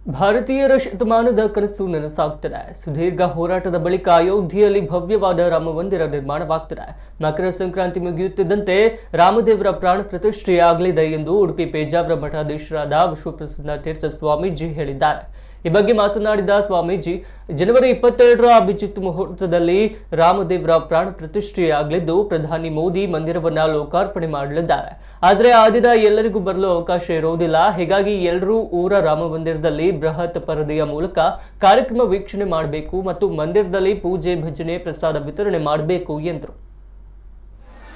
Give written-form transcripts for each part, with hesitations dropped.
ಭಾರತೀಯರ ಶತಮಾನದ ಕನಸು ನನಸಾಗ್ತಿದೆ. ಸುದೀರ್ಘ ಹೋರಾಟದ ಬಳಿಕ ಅಯೋಧ್ಯೆಯಲ್ಲಿ ಭವ್ಯವಾದ ರಾಮ ಮಂದಿರ ನಿರ್ಮಾಣವಾಗ್ತಿದೆ. ಮಕರ ಸಂಕ್ರಾಂತಿ ಮುಗಿಯುತ್ತಿದ್ದಂತೆ ರಾಮದೇವರ ಪ್ರಾಣ ಪ್ರತಿಷ್ಠೆಯಾಗಲಿದೆ ಎಂದು ಉಡುಪಿ ಪೇಜಾವರ ಮಠಾಧೀಶರಾದ ವಿಶ್ವಪ್ರಸನ್ನ ತೀರ್ಥ ಸ್ವಾಮೀಜಿ ಹೇಳಿದ್ದಾರೆ. ಈ ಬಗ್ಗೆ ಮಾತನಾಡಿದ ಸ್ವಾಮೀಜಿ, ಜನವರಿ 22ರ ಅಭಿಜಿತ್ ಮುಹೂರ್ತದಲ್ಲಿ ರಾಮದೇವರ ಪ್ರಾಣ ಪ್ರತಿಷ್ಠೆಯಾಗಲಿದ್ದು ಪ್ರಧಾನಿ ಮೋದಿ ಮಂದಿರವನ್ನ ಲೋಕಾರ್ಪಣೆ ಮಾಡಲಿದ್ದಾರೆ. ಆದರೆ ಆ ದಿನ ಎಲ್ಲರಿಗೂ ಬರಲು ಅವಕಾಶ ಇರುವುದಿಲ್ಲ. ಹೀಗಾಗಿ ಎಲ್ಲರೂ ಊರ ರಾಮ ಮಂದಿರದಲ್ಲಿ ಬೃಹತ್ ಪರದೆಯ ಮೂಲಕ ಕಾರ್ಯಕ್ರಮ ವೀಕ್ಷಣೆ ಮಾಡಬೇಕು ಮತ್ತು ಮಂದಿರದಲ್ಲಿ ಪೂಜೆ, ಭಜನೆ, ಪ್ರಸಾದ ವಿತರಣೆ ಮಾಡಬೇಕು ಎಂದರು.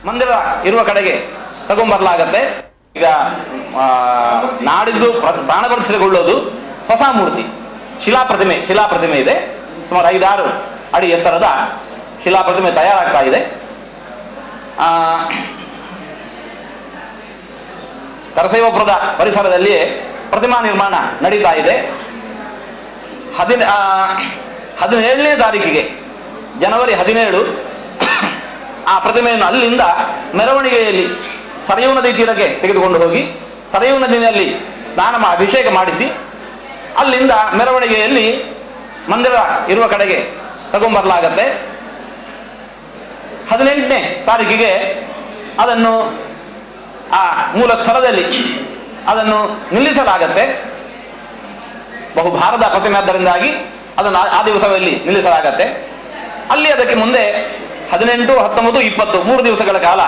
ಮಂದಿರ ಇರುವ ಕಡೆಗೆ ತಗೊಂಡ್ಬರಲಾಗತ್ತೆ. ಈಗ ನಾಡಿದ್ದು ಪ್ರಾಣ ಪ್ರತಿಷ್ಠೆಗೊಳ್ಳೋದು ಹೊಸ ಮೂರ್ತಿ ಶಿಲಾಪ್ರತಿಮೆ ಇದೆ. ಸುಮಾರು 5-6 ಅಡಿ ಎತ್ತರದ ಶಿಲಾಪ್ರತಿಮೆ ತಯಾರಾಗ್ತಾ ಇದೆ. ಕರಸೇವಪುರದ ಪರಿಸರದಲ್ಲಿಯೇ ಪ್ರತಿಮಾ ನಿರ್ಮಾಣ ನಡೀತಾ ಇದೆ. 17ನೇ ತಾರೀಕಿಗೆ ಜನವರಿ 17 ಆ ಪ್ರತಿಮೆಯನ್ನು ಅಲ್ಲಿಂದ ಮೆರವಣಿಗೆಯಲ್ಲಿ ಸರಯೂ ನದಿ ತೀರಕ್ಕೆ ತೆಗೆದುಕೊಂಡು ಹೋಗಿ ಸರಯೂ ನದಿಯಲ್ಲಿ ಅಭಿಷೇಕ ಮಾಡಿಸಿ ಅಲ್ಲಿಂದ ಮೆರವಣಿಗೆಯಲ್ಲಿ ಮಂದಿರ ಇರುವ ಕಡೆಗೆ ತಗೊಂಡ್ಬರಲಾಗತ್ತೆ. 18ನೇ ತಾರೀಕಿಗೆ ಅದನ್ನು ಆ ಮೂಲ ಸ್ಥಳದಲ್ಲಿ ಅದನ್ನು ನಿಲ್ಲಿಸಲಾಗತ್ತೆ. ಬಹುಭಾರದ ಪ್ರತಿಮೆ ಆದ್ದರಿಂದಾಗಿ ಅದನ್ನು ಆ ದಿವಸದಲ್ಲಿ ನಿಲ್ಲಿಸಲಾಗತ್ತೆ. ಅಲ್ಲಿ ಅದಕ್ಕೆ ಮುಂದೆ 18, 19, 20 3 ದಿವಸಗಳ ಕಾಲ